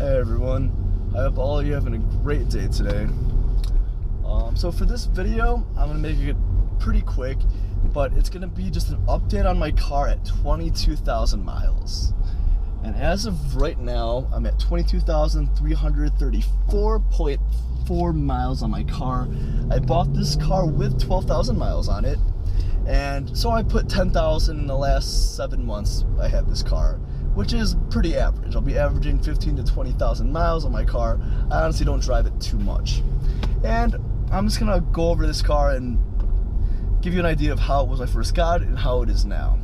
Hey everyone, I hope all of you are having a great day today. So for this video, I'm going to make it pretty quick, but it's going to be just an update on my car at 22,000 miles. And as of right now, I'm at 22,334.4 miles on my car. I bought this car with 12,000 miles on it, and so I put 10,000 in the last 7 months I had this car, which is pretty average. I'll be averaging 15 to 20,000 miles on my car. I honestly don't drive it too much. And I'm just gonna go over this car and give you an idea of how it was when I first got it and how it is now.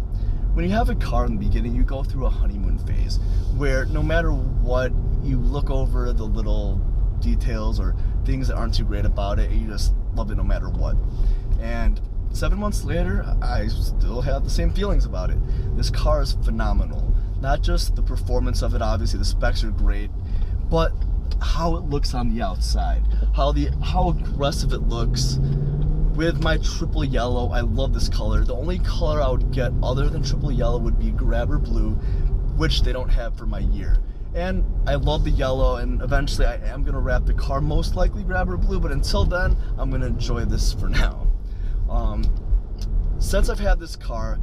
When you have a car in the beginning, you go through a honeymoon phase where no matter what, you look over the little details or things that aren't too great about it, and you just love it no matter what. And 7 months later, I still have the same feelings about it. This car is phenomenal. Not just the performance of it, obviously the specs are great, but how it looks on the outside, how aggressive it looks with my triple yellow. I love this color. The only color I would get other than triple yellow would be grabber blue, which they don't have for my year. And I love the yellow, and eventually I am gonna wrap the car most likely grabber blue, but until then, I'm gonna enjoy this for now. Since I've had this car,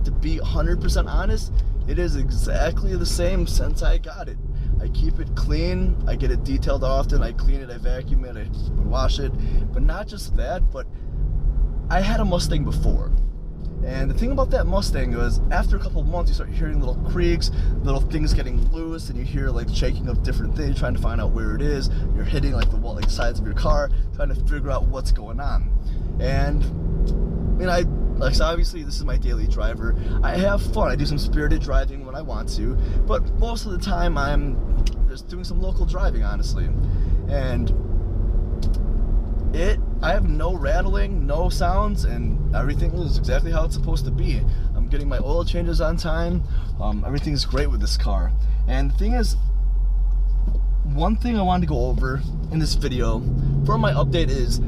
to be 100% honest, it is exactly the same since I got it. I keep it clean, I get it detailed often, I clean it, I vacuum it, I wash it. But not just that, but I had a Mustang before. And the thing about that Mustang was, after a couple of months, you start hearing little creaks, little things getting loose, and you hear like shaking of different things, trying to find out where it is. You're hitting like the wall, like sides of your car, trying to figure out what's going on. And I mean, so obviously this is my daily driver. I have fun. I do some spirited driving when I want to, but most of the time I'm just doing some local driving, honestly. And I have no rattling, no sounds, and everything is exactly how it's supposed to be. I'm getting my oil changes on time. Everything's great with this car. And the thing is, one thing I wanted to go over in this video for my update is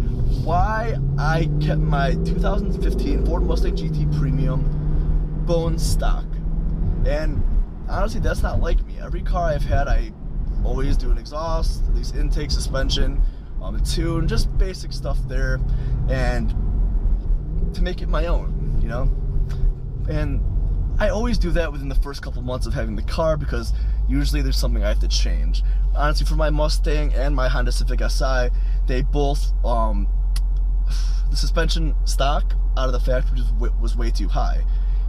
why I kept my 2015 Ford Mustang GT Premium bone stock. And honestly, that's not like me. Every car I've had, I always do an exhaust, at least intake, suspension, a tune, just basic stuff there, and to make it my own, you know? And I always do that within the first couple months of having the car, because usually there's something I have to change. Honestly, for my Mustang and my Honda Civic Si, they both, the suspension stock out of the factory was way too high.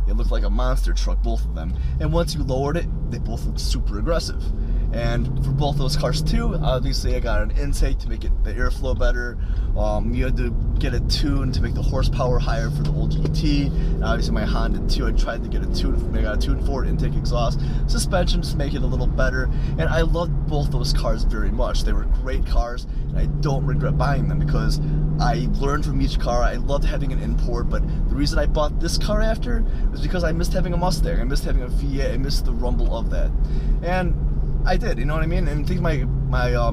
It looked like a monster truck, both of them. And once you lowered it, they both looked super aggressive. And for both those cars too, obviously I got an intake to make it the airflow better. You had to get it tuned to make the horsepower higher for the old GT. And obviously my Honda too, I tried to get a tune. I got a tune for it, intake, exhaust, suspension, just make it a little better. And I loved both those cars very much. They were great cars, and I don't regret buying them because I learned from each car. I loved having an import, but the reason I bought this car after was because I missed having a Mustang. I missed having a V8. I missed the rumble of that. And I did, you know what I mean? And I think my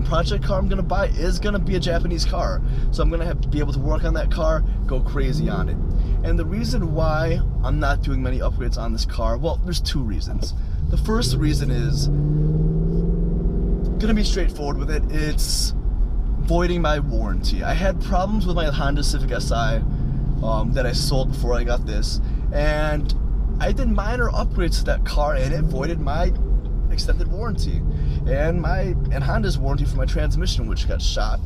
project car I'm gonna buy is gonna be a Japanese car. So I'm gonna be able to work on that car, go crazy on it. And the reason why I'm not doing many upgrades on this car, well, there's two reasons. The first reason is gonna be straightforward with it. It's voiding my warranty. I had problems with my Honda Civic Si that I sold before I got this, and I did minor upgrades to that car, and it voided my extended warranty and Honda's warranty for my transmission, which got shot.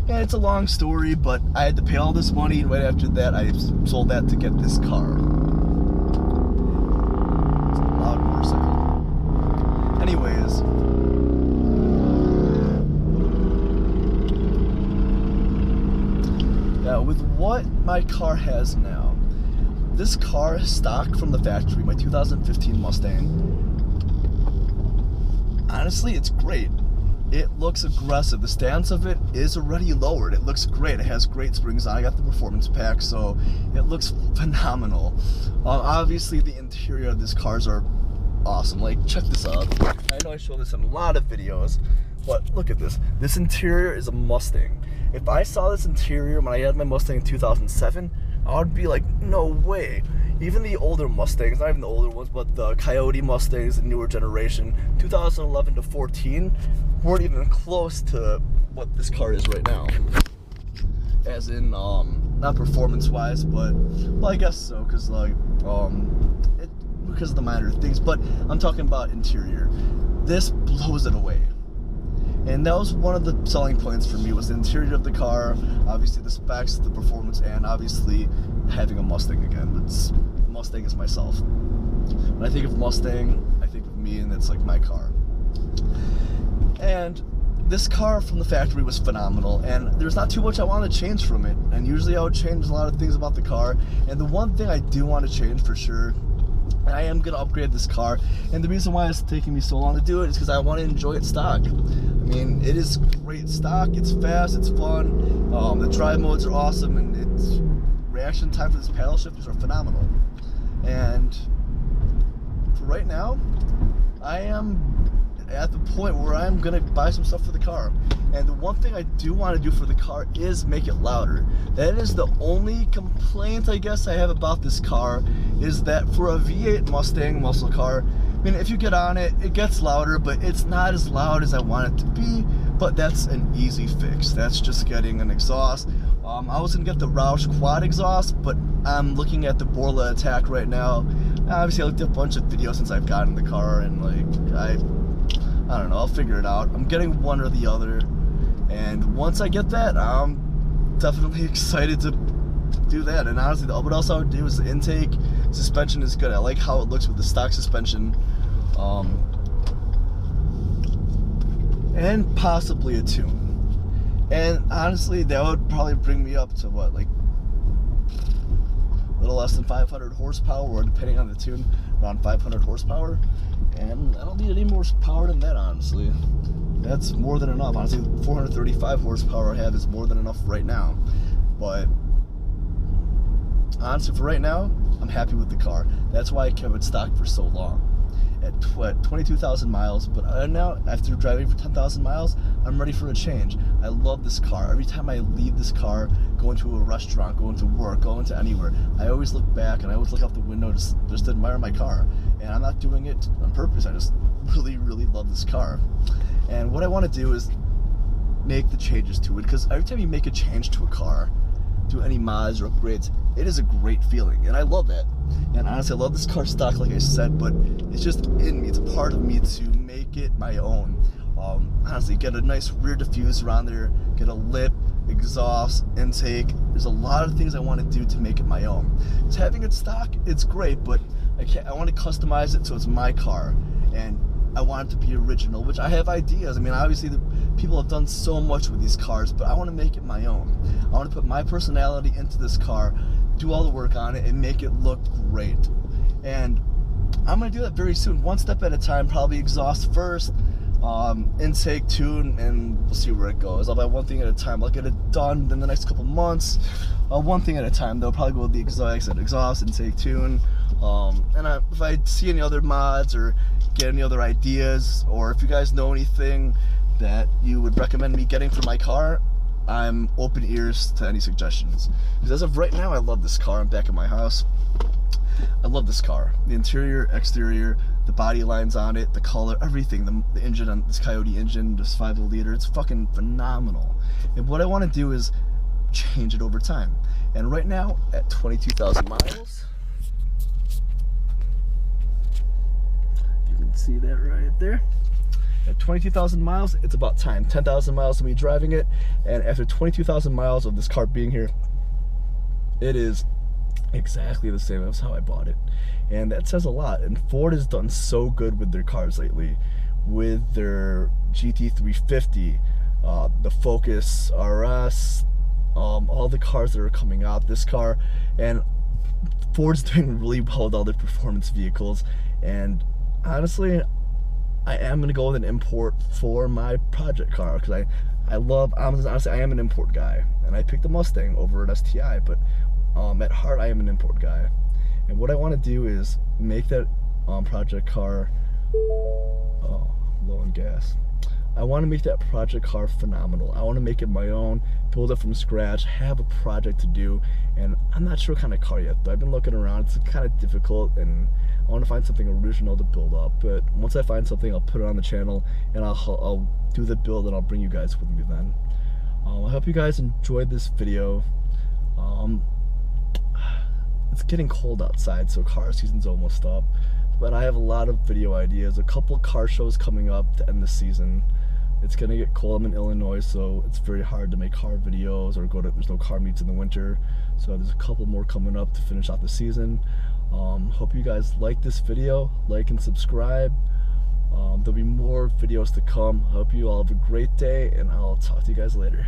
And it's a long story, but I had to pay all this money, and right after that I sold that to get this car. It's a loud motorcycle. Anyways, yeah, with what my car has now, this car is stock from the factory, my 2015 Mustang. Honestly, it's great. It looks aggressive. The stance of it is already lowered. It looks great. It has great springs on. I got the performance pack, so it looks phenomenal. Obviously, the interior of these cars are awesome. Like, check this out. I know I show this in a lot of videos, but look at this. This interior is a Mustang. If I saw this interior when I had my Mustang in 2007, I would be like, no way. even the older Mustangs, not even the older ones, but the Coyote Mustangs, the newer generation, 2011 to 14, weren't even close to what this car is right now. As in, not performance-wise, but, well, I guess so, because, like, because of the minor things, but I'm talking about interior. This blows it away. And that was one of the selling points for me, was the interior of the car, obviously the specs, the performance, and obviously having a Mustang again. Mustang is myself. When I think of Mustang, I think of me, and it's like my car. And this car from the factory was phenomenal, and there's not too much I want to change from it. And usually I would change a lot of things about the car, and the one thing I do want to change for sure, and I am going to upgrade this car, and the reason why it's taking me so long to do it is because I want to enjoy it stock. I mean, it is great stock, it's fast, it's fun, the drive modes are awesome, and its reaction time for this paddle shifters are phenomenal. And for right now, I am at the point where I'm going to buy some stuff for the car. And the one thing I do want to do for the car is make it louder. That is the only complaint I guess I have about this car, is that for a V8 Mustang muscle car, I mean, if you get on it, it gets louder, but it's not as loud as I want it to be. But that's an easy fix. That's just getting an exhaust. I was going to get the Roush quad exhaust, but I'm looking at the Borla Attack right now. Obviously, I looked at a bunch of videos since I've gotten the car, and like, I don't know, I'll figure it out. I'm getting one or the other, and once I get that, I'm definitely excited to do that. And honestly, what else I would do is the intake. Suspension is good. I like how it looks with the stock suspension, and possibly a tune. And honestly, that would probably bring me up to what, like a little less than 500 horsepower, or depending on the tune, around 500 horsepower. And I don't need any more power than that, honestly. That's more than enough. Honestly, 435 horsepower I have is more than enough right now. But honestly, for right now, I'm happy with the car. That's why I kept it stock for so long. At 22,000 miles, but now, after driving for 10,000 miles, I'm ready for a change. I love this car. Every time I leave this car, going to a restaurant, going to work, going to anywhere, I always look back and I always look out the window just to admire my car. And I'm not doing it on purpose. I just really, really love this car. And what I want to do is make the changes to it, because every time you make a change to a car, do any mods or upgrades, it is a great feeling, and I love that. And honestly, I love this car stock, like I said, but it's just in me. It's a part of me to make it my own. Honestly, get a nice rear diffuser on there, get a lip, exhaust, intake. There's a lot of things I want to do to make it my own. Because having it stock, it's great, but I want to customize it so it's my car, and I want it to be original, which I have ideas. I mean, obviously the people have done so much with these cars, but I want to make it my own. I want to put my personality into this car, do all the work on it, and make it look great. And I'm going to do that very soon, one step at a time. Probably exhaust first, intake, tune, and we'll see where it goes. I'll buy one thing at a time. I'll get it done in the next couple months. One thing at a time. They'll probably go with the exhaust, intake, tune. If I see any other mods or get any other ideas, or if you guys know anything that you would recommend me getting for my car, I'm open ears to any suggestions. Because as of right now, I love this car. I'm back at my house. I love this car. The interior, exterior, the body lines on it, the color, everything. The engine on this Coyote engine, this 5.0-liter, it's fucking phenomenal. And what I want to do is change it over time. And right now, at 22,000 miles, you can see that right there. At 22,000 miles, it's about time. 10,000 miles of me driving it, and after 22,000 miles of this car being here, it is exactly the same as how I bought it. And that says a lot. And Ford has done so good with their cars lately, with their GT350, the Focus RS, all the cars that are coming out, this car, and Ford's doing really well with all their performance vehicles. And honestly, I am going to go with an import for my project car, because honestly, I am an import guy, and I picked the Mustang over an STI, but at heart, I am an import guy. And what I want to do is make that project car, low on gas. I I want to make that project car phenomenal. I want to make it my own, build it from scratch, have a project to do, and I'm not sure what kind of car yet, but I've been looking around. It's kind of difficult, and I want to find something original to build up. But once I find something, I'll put it on the channel, and I'll do the build, and I'll bring you guys with me then. I hope you guys enjoyed this video. It's getting cold outside, so car season's almost up. But I have a lot of video ideas, a couple car shows coming up to end the season. It's gonna get cold. I'm in Illinois, so it's very hard to make car videos or there's no car meets in the winter. So there's a couple more coming up to finish out the season. Hope you guys like this video, like and subscribe. There'll be more videos to come. I hope you all have a great day, and I'll talk to you guys later.